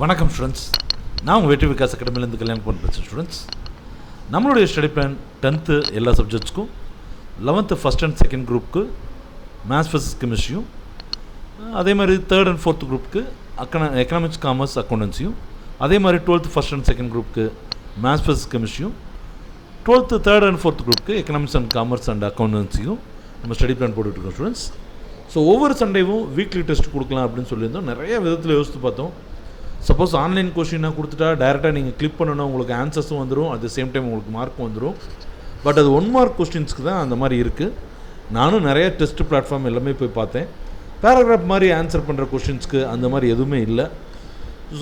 வணக்கம் ஸ்டூடெண்ட்ஸ், நான் உங்கள் வெற்றி விகாஸ் அகாடமிலேருந்து கல்யாணம் பண்ண பேசுகிறேன். ஸ்டூடெண்ட்ஸ், நம்மளுடைய ஸ்டடி பிளான் 10th எல்லா சப்ஜெக்ட்ஸ்க்கும், 11th ஃபஸ்ட் அண்ட் செகண்ட் குரூப்புக்கு மேத்ஸ் ஃபிசிக்ஸ் கெமிஸ்ட்ரியும், அதே மாதிரி 3rd and 4th குரூப்புக்கு எக்கனாமிக்ஸ் காமர்ஸ் அக்கௌண்டன்சியும், அதே மாதிரி 12th ஃபஸ்ட் அண்ட் செகண்ட் குரூப்புக்கு மேத்ஸ் ஃபிசிக்ஸ் கெமிஸ்ட்ரியும், 12th 3rd and 4th குரூப்புக்கு எக்கனாமிக்ஸ் அண்ட் காமர்ஸ் அண்ட் அக்கௌண்டன்சியும் நம்ம ஸ்டடி பிளான் போட்டுட்ருக்கோம். ஸ்டூடெண்ட்ஸ், ஸோ ஒவ்வொரு சண்டேவும் வீக்லி டெஸ்ட் கொடுக்கலாம் அப்படின்னு சொல்லியிருந்தோம். நிறைய விதத்தில் யோசித்து பார்த்தோம். சப்போஸ் ஆன்லைன் கொஷினாக கொடுத்துட்டா டேரெக்டாக நீங்கள் கிளிக் பண்ணணும், உங்களுக்கு ஆன்சர்ஸும் வந்துடும், அட் த சேம் டைம் உங்களுக்கு மார்க்கும் வந்துடும். பட் அது 1 மார்க் கொஸ்டின்ஸ்க்கு தான் அந்த மாதிரி இருக்குது. நானும் நிறைய டெஸ்ட் பிளாட்ஃபார்ம் எல்லாமே போய் பார்த்தேன். பேராகிராஃப் மாதிரி ஆன்சர் பண்ணுற கொஷின்ஸ்க்கு அந்த மாதிரி எதுவுமே இல்லை.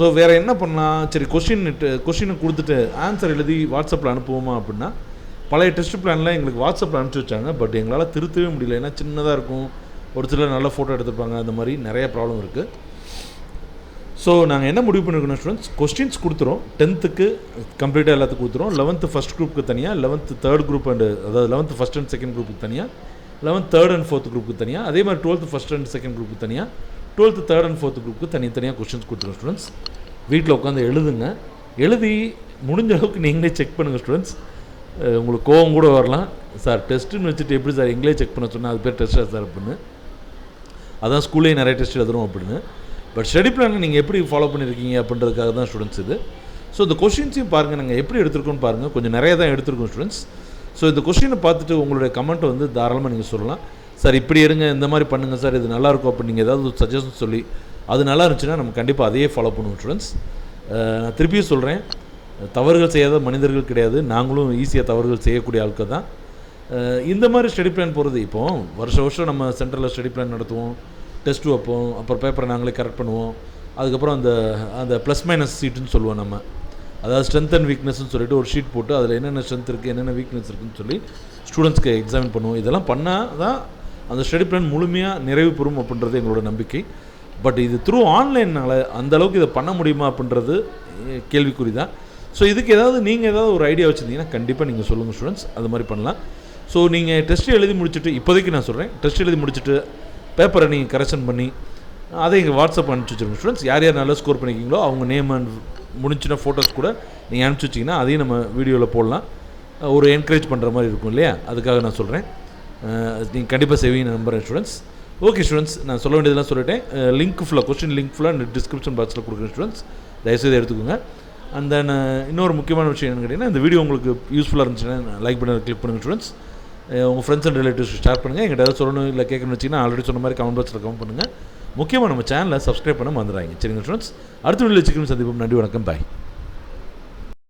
ஸோ வேறு என்ன பண்ணலாம், சரி கொஷினை கொடுத்துட்டு ஆன்சர் எழுதி வாட்ஸ்அப்பில் அனுப்புவோமா அப்படின்னா, பழைய டெஸ்ட் பிளானில் எங்களுக்கு வாட்ஸ்அப்பில் அனுப்பிச்சி வச்சாங்க. பட் எங்களால் திருத்தவே முடியல. ஏன்னா சின்னதாக இருக்கும், ஒரு சிலர் நல்ல ஃபோட்டோ எடுத்துருப்பாங்க, அந்த மாதிரி நிறைய ப்ராப்ளம் இருக்குது. ஸோ நாங்கள் என்ன முடிவு பண்ணியிருக்கோம் ஸ்டூடெண்ட்ஸ், கொஸ்டின்ஸ் கொடுத்துரும். 10th கம்ப்ளீட்டாக எல்லாத்துக்கும் கொடுத்துரும். 11th ஃபஸ்ட் குரூப்புக்கு தனியாக, 11th 3rd குரூப் அதாவது 11th ஃபஸ்ட் அண்ட் செகண்ட் குரூப்புக்கு தனியாக, 11th 3rd and 4th குரூப்புக்கு தனியாக, அதே மாதிரி 12th ஃபஸ்ட் அண்ட் செகண்ட் குரூப்புக்கு தனியாக, 12th 3rd and 4th குரூப்புக்கு தனித்தனியாக கொஸ்டின்ஸ் கொடுத்துருவோம். ஸ்டூடெண்ட்ஸ், வீட்டில் உட்காந்து எழுதுங்க. எழுதி முடிஞ்ச அளவுக்கு நீங்களே செக் பண்ணுங்கள். ஸ்டூடெண்ட்ஸ், உங்களுக்கு கோவம் கூட வரலாம், சார் டெஸ்ட்டுன்னு வச்சுட்டு எப்படி சார் எங்களே செக் பண்ண சொன்னால் அது பேர் டெஸ்ட்டாக சார் அப்படின்னு. அதான் ஸ்கூல்லேயே நிறைய டெஸ்ட் எழுதுறோம் அப்படின்னு. பட் ஸ்டடி பிளானை நீங்கள் எப்படி ஃபாலோ பண்ணியிருக்கீங்க அப்படின்றதுக்காக தான் ஸ்டூடெண்ட்ஸ் இது. ஸோ இந்த கொஷின்ஸையும் பாருங்கள், நாங்கள் எப்படி எடுத்துருக்கோன்னு பாருங்கள். கொஞ்சம் நிறைய தான் எடுத்துருக்கோம் ஸ்டூடெண்ட்ஸ். ஸோ இந்த கொஷினை பார்த்துட்டு உங்களுடைய கமெண்ட்டை வந்து தாராளமாக நீங்கள் சொல்லலாம். சார் இப்படி இருங்க, இந்த மாதிரி பண்ணுங்கள் சார், இது நல்லாயிருக்கும் அப்படின்னு நீங்கள் ஏதாவது சஜஷன் சொல்லி அது நல்லா இருந்துச்சுன்னா நம்ம கண்டிப்பாக அதையே ஃபாலோ பண்ணுவோம். ஸ்டூடெண்ட்ஸ், நான் திருப்பியும் சொல்கிறேன், தவறுகள் செய்யாத மனிதர்கள் கிடையாது. நாங்களும் ஈஸியாக தவறுகள் செய்யக்கூடிய ஆட்கள் தான். இந்த மாதிரி ஸ்டடி பிளான் போகிறது, இப்போது வருஷம் நம்ம சென்டரில் ஸ்டடி பிளான் நடத்துவோம், டெஸ்ட் வைப்போம், அப்புறம் பேப்பரை நாங்களே கரெக்ட் பண்ணுவோம். அதுக்கப்புறம் அந்த ப்ளஸ் மைனஸ் ஷீட்டுன்னு சொல்லுவோம் நம்ம, அதாவது ஸ்ட்ரென்த் அண்ட் வீக்னஸ்ன்னு சொல்லிட்டு ஒரு ஷீட் போட்டு அதில் என்னென்ன ஸ்ட்ரென்த் இருக்குது என்னென்ன வீக்னஸ் இருக்குதுன்னு சொல்லி ஸ்டூடெண்ட்ஸ்க்கு எக்ஸாமின் பண்ணுவோம். இதெல்லாம் பண்ணால் தான் அந்த ஸ்டடி பிளான் முழுமையாக நிறைவு பெறும் அப்படின்றது எங்களோட நம்பிக்கை. பட் இது த்ரூ ஆன்லைனால் அந்தளவுக்கு இதை பண்ண முடியுமா அப்படின்றது கேள்விக்குறி தான். ஸோ இதுக்கு நீங்கள் ஏதாவது ஒரு ஐடியா வச்சுருந்தீங்கன்னா கண்டிப்பாக நீங்கள் சொல்லுங்கள் ஸ்டூடெண்ட்ஸ், அது மாதிரி பண்ணலாம். ஸோ நீங்கள் டெஸ்ட் எழுதி முடிச்சுட்டு, இப்போதைக்கு நான் சொல்கிறேன், டெஸ்ட் எழுதி முடிச்சுட்டு பேப்பரை நீங்கள் கரெக்ஷன் பண்ணி அதை எங்கள் வாட்ஸ்அப் அனுப்பிச்சி வச்சுருங்க. ஸ்டூடெண்ட்ஸ், யார் யார் நல்லா ஸ்கோர் பண்ணிக்கிங்களோ அவங்க நேம் அண்ட் முடிஞ்சின ஃபோட்டோஸ் கூட நீங்கள் அனுப்பிச்சி வச்சிங்கன்னா அதையும் நம்ம வீடியோவில் போடலாம். ஒரு என்கரேஜ் பண்ணுற மாதிரி இருக்கும் இல்லையா, அதுக்காக நான் சொல்கிறேன். நீங்கள் கண்டிப்பாக செய்வீங்க நம்புகிறேன் ஸ்டூடெண்ட்ஸ். ஓகே ஸ்டூடெண்ட்ஸ், நான் சொல்ல வேண்டியதெல்லாம் சொல்லிட்டேன். லிங்க் ஃபுல்லாக கொஸ்டின் லிங்க் ஃபுல்லாக டிஸ்கிரிப்ஷன் பாக்ஸில் கொடுக்குறேன் ஸ்டூடெண்ட்ஸ், தயவுசெய்து எடுத்துக்கோங்க. அண்ட் தென் இன்னொரு முக்கியமான விஷயம் என்னென்னு கேட்டிங்கன்னா, இந்த வீடியோ உங்களுக்கு யூஸ்ஃபுல்லாக இருந்துச்சுன்னா லைக் பண்ண கிளிக் பண்ணுங்கள் ஸ்டூடெண்ட்ஸ். உங்கள் ஃப்ரெண்ட்ஸ் அண்ட் ரிலேட்டிவ்ஸ் ஷேர் பண்ணுங்கள். எங்கிட்ட ஏதாவது சொல்லணும் இல்லை கேட்கணும்னு வச்சிங்கன்னா ஆல்ரெடி சொன்ன மாதிரி கமெண்ட் பாக்ஸில் கமெண்ட் பண்ணுங்கள். முக்கியமாக நம்ம சேனலை சப்ஸ்கிரைப் பண்ண மறந்துடாதீங்க. சரிங்க ஸ்டூடெண்ட்ஸ், அடுத்த வீடியோவில் சந்திப்போம். நன்றி, வணக்கம், பாய்.